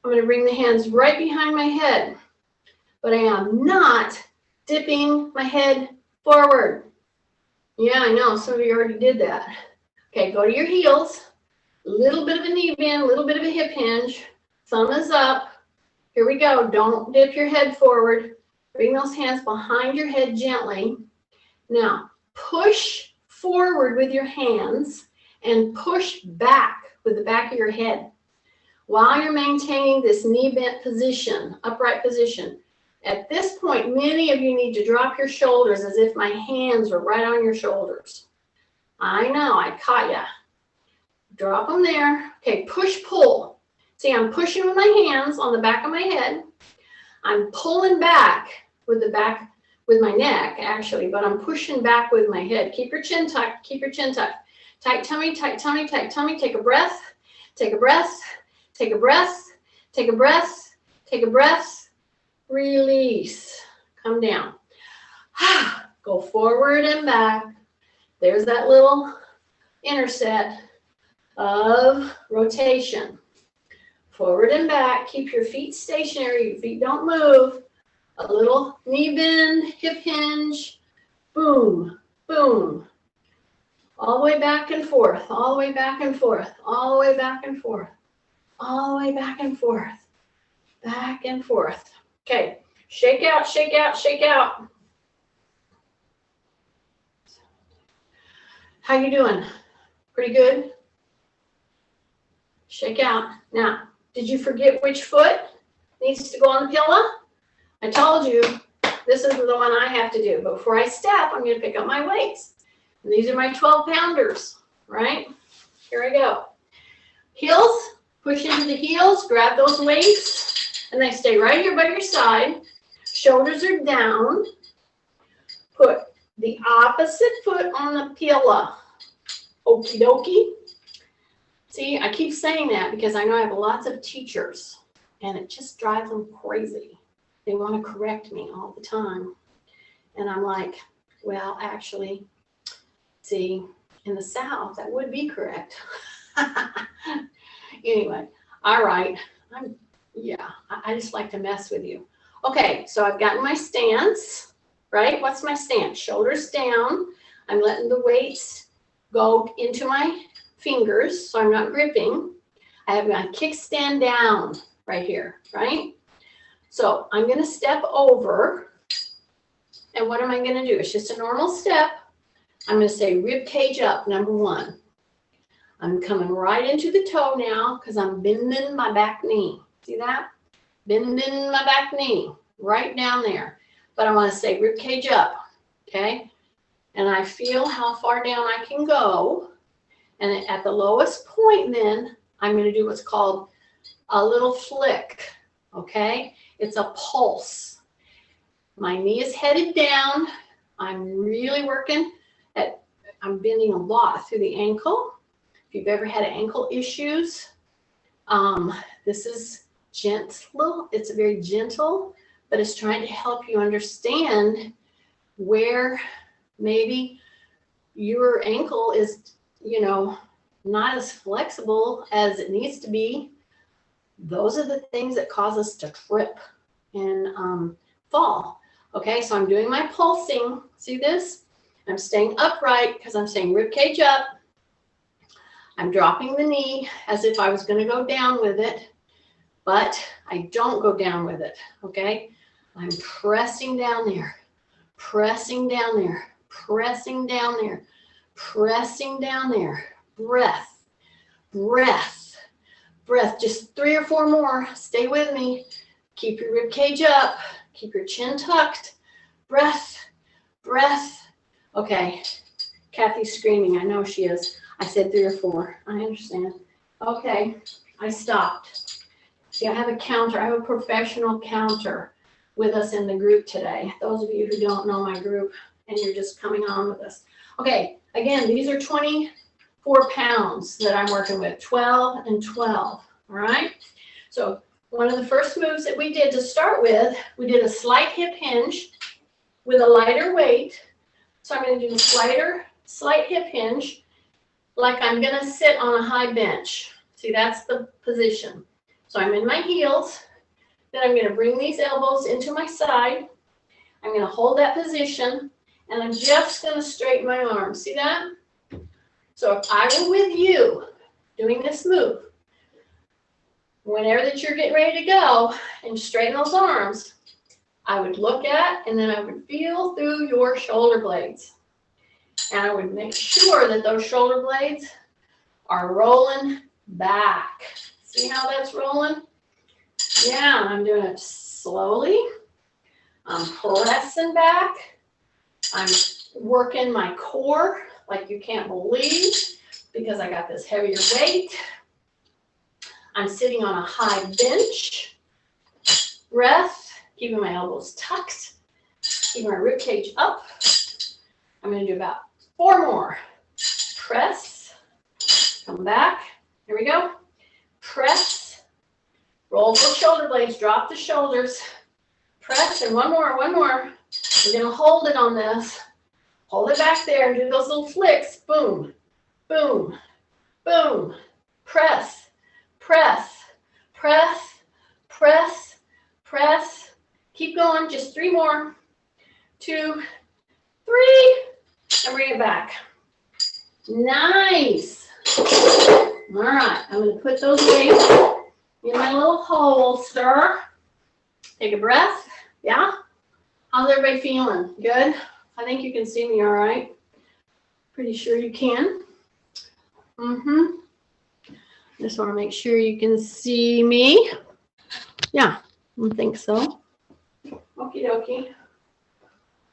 I'm going to bring the hands right behind my head. But I am not dipping my head forward. Yeah, I know. Some of you already did that. Okay, go to your heels. A little bit of a knee bend, a little bit of a hip hinge. Thumb is up. Here we go. Don't dip your head forward. Bring those hands behind your head gently. Now, push forward with your hands and push back with the back of your head while you're maintaining this knee bent position, upright position. At this point, many of you need to drop your shoulders as if my hands were right on your shoulders. I know, I caught ya. Drop them there. Okay, push, pull. See, I'm pushing with my hands on the back of my head. I'm pulling back with my neck, actually, but I'm pushing back with my head. Keep your chin tucked, keep your chin tucked. Tight tummy, tight tummy, tight tummy. Take a breath, take a breath, take a breath, take a breath, take a breath. Release. Come down. Go forward and back. There's that little interset of rotation. Forward and back. Keep your feet stationary. Your feet don't move. A little knee bend, hip hinge. Boom, boom. All the way back and forth. All the way back and forth. All the way back and forth. All the way back and forth. Back and forth. Okay. Shake out, shake out, shake out. How you doing? Pretty good? Shake out. Now, did you forget which foot needs to go on the pillow? I told you this is the one I have to do. But before I step, I'm going to pick up my weights. And these are my 12-pounders, right? Here I go. Heels, push into the heels, grab those weights, and they stay right here by your side. Shoulders are down. Put the opposite foot on the pillow. Okie dokie. See, I keep saying that because I know I have lots of teachers, and it just drives them crazy. They want to correct me all the time. And I'm like, well, actually, see, in the South, that would be correct. Anyway, all right. I just like to mess with you. Okay, so I've gotten my stance, right? What's my stance? Shoulders down. I'm letting the weights go into my fingers, so I'm not gripping. I have my kickstand down right here, right? So I'm going to step over, and what am I going to do? It's just a normal step. I'm going to say rib cage up, number one. I'm coming right into the toe now because I'm bending my back knee. See that? Bending my back knee right down there. But I want to say rib cage up, okay? And I feel how far down I can go. And at the lowest point then, I'm going to do what's called a little flick, okay? It's a pulse. My knee is headed down. I'm really working at, I'm bending a lot through the ankle. If you've ever had ankle issues, this is gentle. It's very gentle, but it's trying to help you understand where maybe your ankle is, not as flexible as it needs to be. Those are the things that cause us to trip and fall. Okay, so I'm doing my pulsing. See this? I'm staying upright because I'm saying rib cage up. I'm dropping the knee as if I was going to go down with it, but I don't go down with it, okay? I'm pressing down there, pressing down there, pressing down there, pressing down there. Breath, breath, breath. Just 3 or 4 more. Stay with me. Keep your rib cage up. Keep your chin tucked. Breath, breath. Okay, Kathy's screaming. I know she is. I said 3 or 4. I understand. Okay, I stopped. See, I have a counter. I have a professional counter with us in the group today. Those of you who don't know my group and you're just coming on with us. Okay, again, these are 24 pounds that I'm working with, 12 and 12, all right? So one of the first moves that we did to start with, we did a slight hip hinge with a lighter weight. So I'm going to do the slighter slight hip hinge, like I'm gonna sit on a high bench. See, that's the position. So I'm in my heels, then I'm gonna bring these elbows into my side. I'm gonna hold that position, and I'm just gonna straighten my arms. See that? So if I were with you doing this move, whenever that you're getting ready to go and straighten those arms, I would look at and then I would feel through your shoulder blades. And I would make sure that those shoulder blades are rolling back. See how that's rolling? Yeah, I'm doing it slowly. I'm pressing back. I'm working my core like you can't believe because I got this heavier weight. I'm sitting on a high bench. Breath, keeping my elbows tucked, keeping my rib cage up. I'm going to do about 4 more. Press, come back. Here we go. Press, roll those shoulder blades, drop the shoulders. Press, and one more. We're going to hold it on this. Hold it back there, do those little flicks. Boom, boom, boom. Press, press, press, press, press. Keep going, just 3 more. 2, 3, and bring it back. Nice. All right, I'm going to put those weights in my little holster. Take a breath. Yeah? How's everybody feeling? Good? I think you can see me all right. Pretty sure you can. Just want to make sure you can see me. Yeah, I think so. Okie dokie.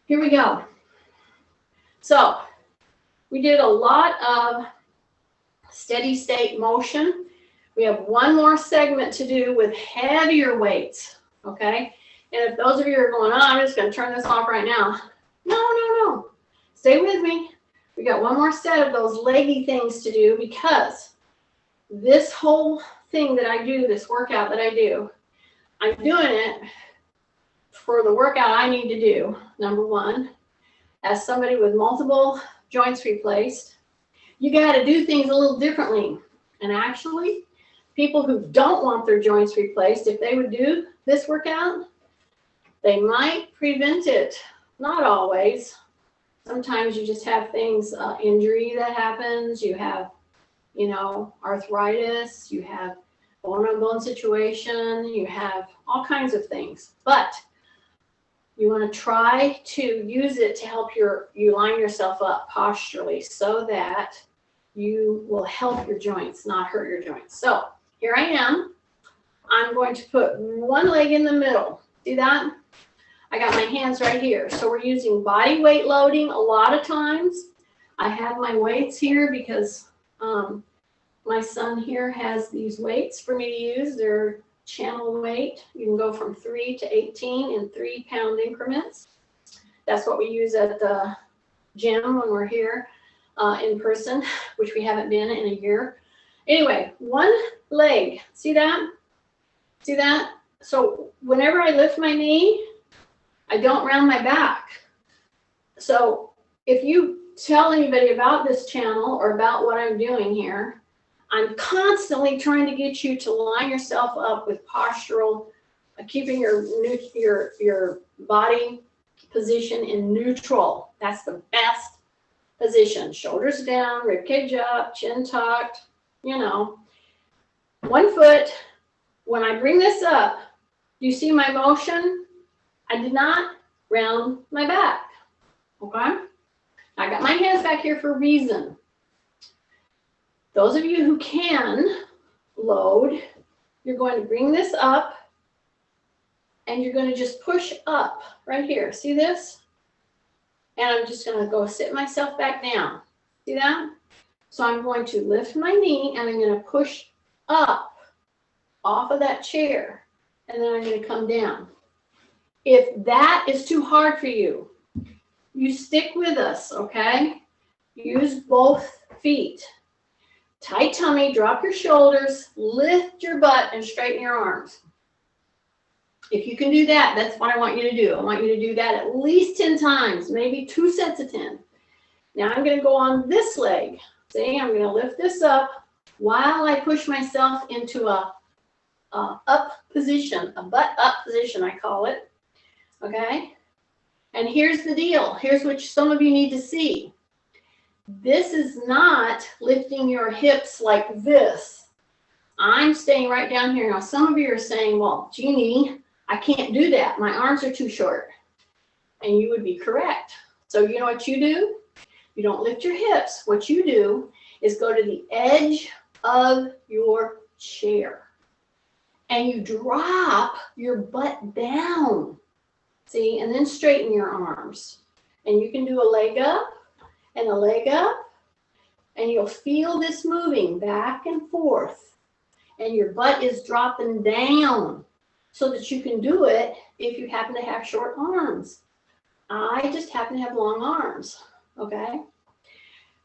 Here we go. So, we did a lot of steady state motion. We have one more segment to do with heavier weights, okay? And if those of you are going, oh, I'm just going to turn this off right now. No. Stay with me. We got one more set of those leggy things to do because this whole thing that I do, this workout that I do, I'm doing it for the workout I need to do, number one. As somebody with multiple joints replaced, you got to do things a little differently. And actually, people who don't want their joints replaced, if they would do this workout, they might prevent it. Not always. Sometimes you just have things, injury that happens. You have, arthritis. You have bone-on-bone situation. You have all kinds of things. But you want to try to use it to help you line yourself up posturally so that you will help your joints, not hurt your joints. So here I am. I'm going to put one leg in the middle. See that? I got my hands right here. So we're using body weight loading a lot of times. I have my weights here because my son here has these weights for me to use. They're channel weight. You can go from 3 to 18 in 3-pound increments. That's what we use at the gym when we're here in person, which we haven't been in a year. Anyway, one leg. See that? See that? So whenever I lift my knee, I don't round my back. So if you tell anybody about this channel or about what I'm doing here, I'm constantly trying to get you to line yourself up with postural, keeping your body position in neutral. That's the best position. Shoulders down, rib cage up, chin tucked, 1 foot. When I bring this up, do you see my motion? I did not round my back, okay? I got my hands back here for a reason. Those of you who can load, you're going to bring this up and you're going to just push up right here. See this? And I'm just going to go sit myself back down. See that? So I'm going to lift my knee and I'm going to push up off of that chair. And then I'm going to come down. If that is too hard for you, you stick with us, okay? Use both feet. Tight tummy, drop your shoulders, lift your butt, and straighten your arms. If you can do that, that's what I want you to do. I want you to do that at least 10 times, maybe 2 sets of 10. Now I'm going to go on this leg. See, I'm going to lift this up while I push myself into a up position, a butt up position, I call it. Okay? And here's the deal. Here's what some of you need to see. This is not lifting your hips like this. I'm staying right down here. Now, some of you are saying, well, Jeannie, I can't do that. My arms are too short. And you would be correct. So you know what you do? You don't lift your hips. What you do is go to the edge of your chair. And you drop your butt down. See, and then straighten your arms. And you can do a leg up and a leg up. And you'll feel this moving back and forth. And your butt is dropping down so that you can do it if you happen to have short arms. I just happen to have long arms, okay?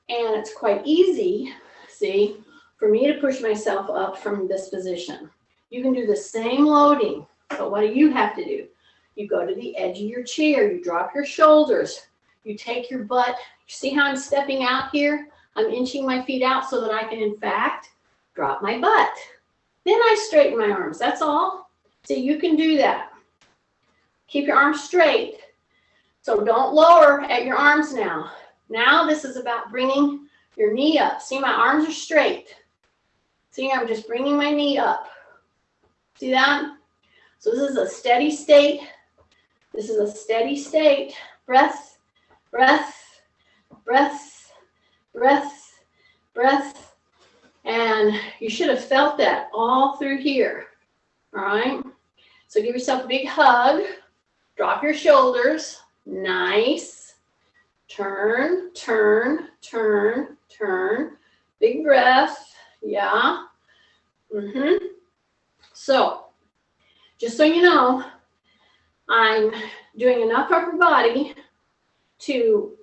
And it's quite easy, see, for me to push myself up from this position. You can do the same loading, but what do you have to do? You go to the edge of your chair, you drop your shoulders, you take your butt. You see how I'm stepping out here? I'm inching my feet out so that I can, in fact, drop my butt. Then I straighten my arms, that's all. See, you can do that. Keep your arms straight. So don't lower at your arms now. Now this is about bringing your knee up. See, my arms are straight. See, I'm just bringing my knee up. See that? So this is a steady state. This is a steady state. Breath, breath, breath, breath, breath. And you should have felt that all through here. All right? So give yourself a big hug. Drop your shoulders. Nice. Turn, turn, turn, turn. Big breath. Yeah. So, just so you know, I'm doing enough upper body to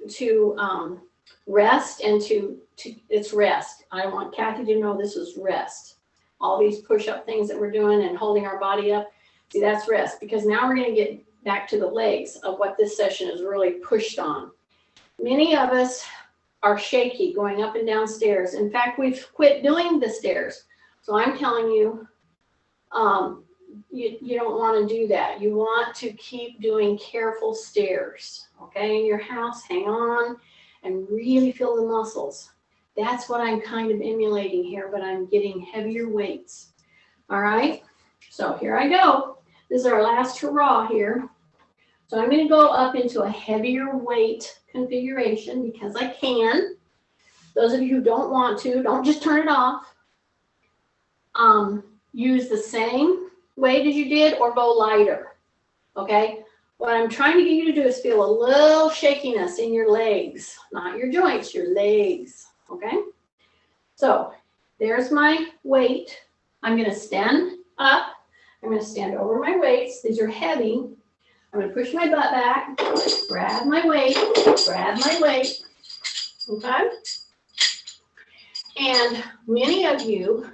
rest and to it's rest. I want Kathy to know this is rest. All these push-up things that we're doing and holding our body up, see, that's rest, because now we're going to get back to the legs of what this session is really pushed on. Many of us are shaky going up and down stairs. In fact, we've quit doing the stairs. So I'm telling you, you don't want to do that. You want to keep doing careful stairs, okay? In your house, hang on and really feel the muscles. That's what I'm kind of emulating here, but I'm getting heavier weights. All right, so here I go. This is our last hurrah here. So I'm going to go up into a heavier weight configuration because I can. Those of you who don't want to, don't just turn it off. Use the same weight as you did or go lighter, okay? What I'm trying to get you to do is feel a little shakiness in your legs, not your joints, your legs, okay? So there's my weight. I'm going to stand up. I'm going to stand over my weights. These are heavy. I'm going to push my butt back, grab my weight, okay? And many of you,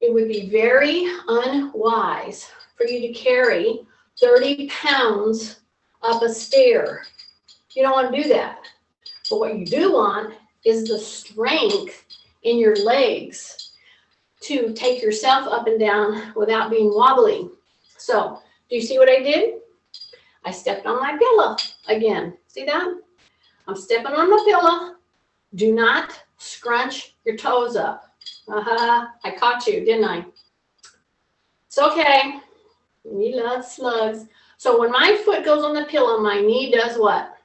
it would be very unwise for you to carry 30 pounds up a stair. You don't want to do that. But what you do want is the strength in your legs to take yourself up and down without being wobbly. So, do you see what I did? I stepped on my pillow again. See that? I'm stepping on my pillow. Do not scrunch your toes up. I caught you, didn't I? It's okay. We love slugs. So when my foot goes on the pillow, my knee does what?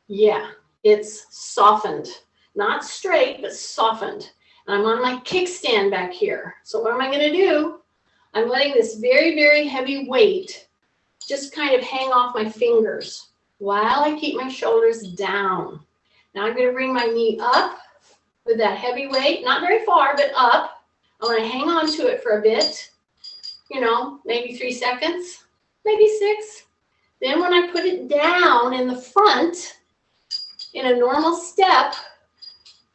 Yeah, it's softened. Not straight, but softened. And I'm on my kickstand back here. So what am I going to do? I'm letting this very, very heavy weight just kind of hang off my fingers while I keep my shoulders down. Now I'm going to bring my knee up with that heavy weight, not very far, but up. I want to hang on to it for a bit, you know, maybe 3 seconds, maybe 6. Then when I put it down in the front in a normal step,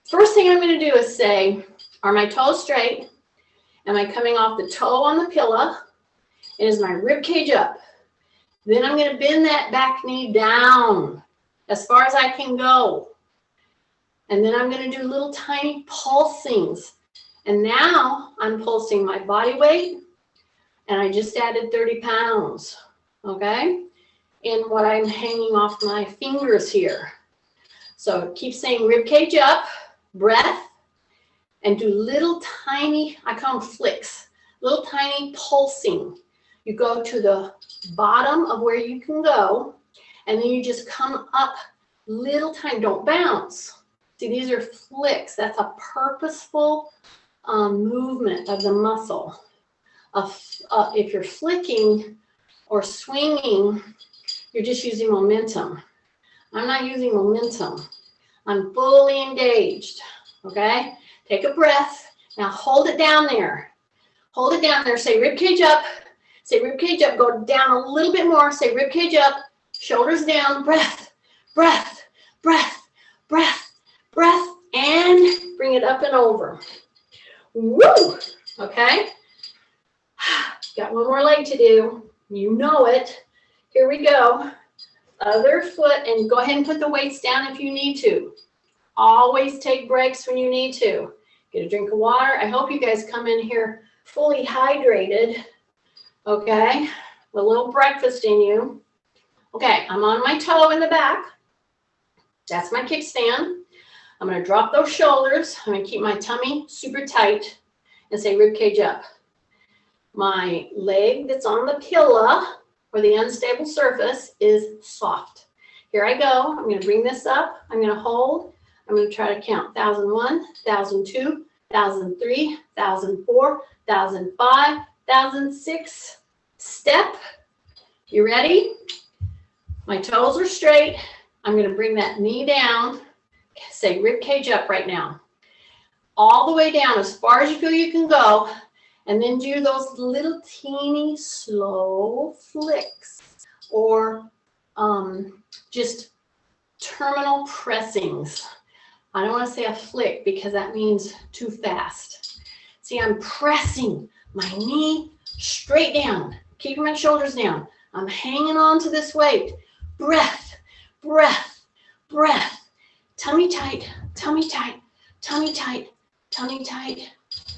first thing I'm going to do is say, are my toes straight? Am I coming off the toe on the pillow? And is my rib cage up? Then I'm going to bend that back knee down. as far as I can go. And then I'm going to do little tiny pulsings. And now I'm pulsing my body weight, and I just added 30 pounds, okay? In what I'm hanging off my fingers here. So keep saying rib cage up, breath, and do little tiny, I call them flicks, little tiny pulsing. You go to the bottom of where you can go, and then you just come up little tiny, don't bounce. See, these are flicks. That's a purposeful movement of the muscle. If you're flicking or swinging, you're just using momentum. I'm not using momentum. I'm fully engaged, okay? Take a breath. Now hold it down there. Hold it down there. Say rib cage up. Say rib cage up. Go down a little bit more. Say rib cage up. Shoulders down. Breath, breath, breath, breath, breath, and bring it up and over. Woo! Okay? Got one more leg to do. You know it. Here we go. Other foot, and go ahead and put the weights down if you need to. Always take breaks when you need to. Get a drink of water. I hope you guys come in here fully hydrated, okay? With a little breakfast in you. Okay, I'm on my toe in the back. That's my kickstand. I'm going to drop those shoulders. I'm going to keep my tummy super tight and say rib cage up. My leg that's on the pillow or the unstable surface is soft. Here I go. I'm going to bring this up. I'm going to hold. I'm going to try to count 1001, 1002, 1003, 1004, 1005, 1006. Step. You ready? My toes are straight. I'm going to bring that knee down. Say rib cage up right now. All the way down as far as you feel you can go. And then do those little teeny slow flicks or just terminal pressings. I don't want to say a flick because that means too fast. See, I'm pressing my knee straight down, keeping my shoulders down. I'm hanging on to this weight. Breath, breath, breath. Tummy tight, tummy tight, tummy tight, tummy tight.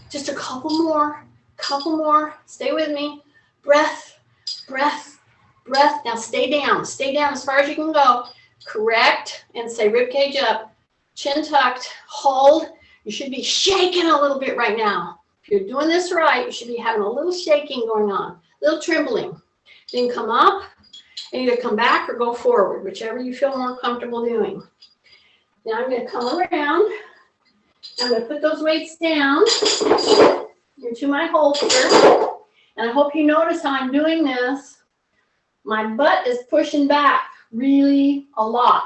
Just a couple more. Couple more. Stay with me. Breath, breath, breath. Now stay down. Stay down as far as you can go. Correct. And say rib cage up. Chin tucked. Hold. You should be shaking a little bit right now. If you're doing this right, you should be having a little shaking going on. A little trembling. Then come up and either come back or go forward, whichever you feel more comfortable doing. Now I'm going to come around. I'm going to put those weights down into my holster, and I hope you notice how I'm doing this. My butt is pushing back really a lot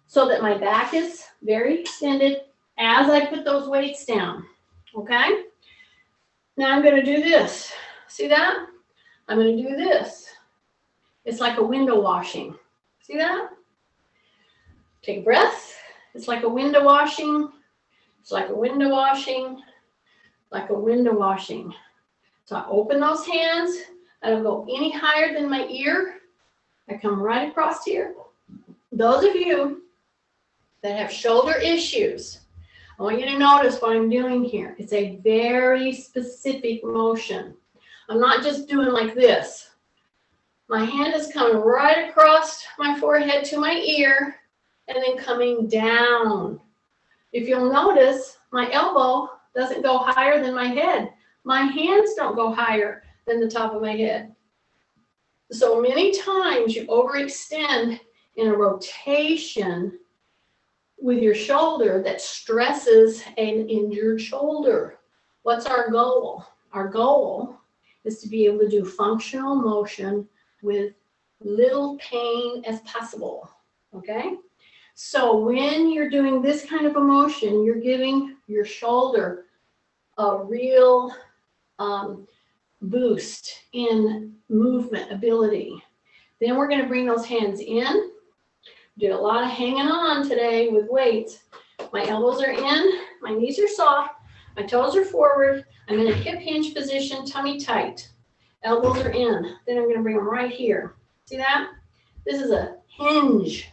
so that my back is very extended as I put those weights down, okay? Now I'm going to do this. See that? I'm going to do this. It's like a window washing. See that? Take a breath. It's like a window washing. It's like a window washing. Like a window washing. So I open those hands. I don't go any higher than my ear. I come right across here. Those of you that have shoulder issues, I want you to notice what I'm doing here. It's a very specific motion. I'm not just doing like this. My hand is coming right across my forehead to my ear and then coming down. If you'll notice, my elbow doesn't go higher than my head. My hands don't go higher than the top of my head. So many times you overextend in a rotation with your shoulder that stresses an injured shoulder. What's our goal? Our goal is to be able to do functional motion with little pain as possible, okay? So when you're doing this kind of a motion, you're giving your shoulder a real boost in movement ability. Then we're going to bring those hands in. Did a lot of hanging on today with weights. My elbows are in, my knees are soft, my toes are forward. I'm in a hip hinge position, tummy tight. Elbows are in. Then I'm going to bring them right here. See that? This is a hinge.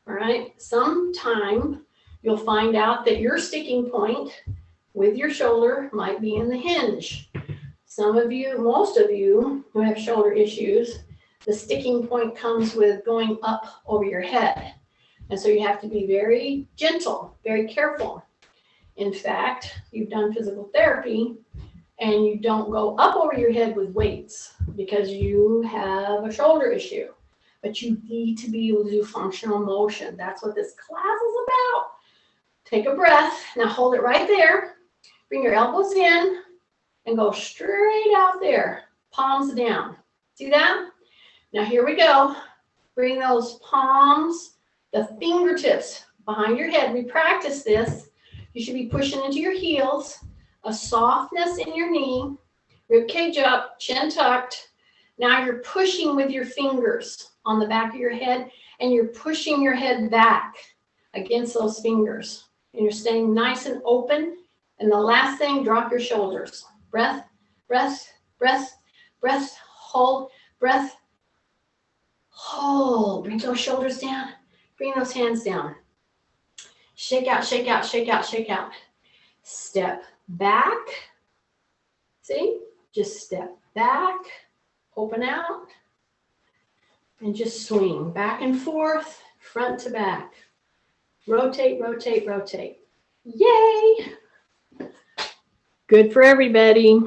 All right. Sometime you'll find out that your sticking point with your shoulder might be in the hinge. Some of you, most of you who have shoulder issues, the sticking point comes with going up over your head. And so you have to be very gentle, very careful. In fact, you've done physical therapy and you don't go up over your head with weights because you have a shoulder issue. But you need to be able to do functional motion. That's what this class is about. Take a breath. Now hold it right there. Bring your elbows in and go straight out there. Palms down. See that? Now here we go. Bring those palms, the fingertips behind your head. We practice this. You should be pushing into your heels, a softness in your knee, rib cage up, chin tucked. Now you're pushing with your fingers on the back of your head, and you're pushing your head back against those fingers. And you're staying nice and open. And the last thing, drop your shoulders. Breath, breath, breath, breath, hold, breath, hold. Bring those shoulders down. Bring those hands down. Shake out, shake out, shake out, shake out. Step back. See? Just step back, open out, and just swing back and forth, front to back. Rotate, rotate, rotate. Yay! Good for everybody.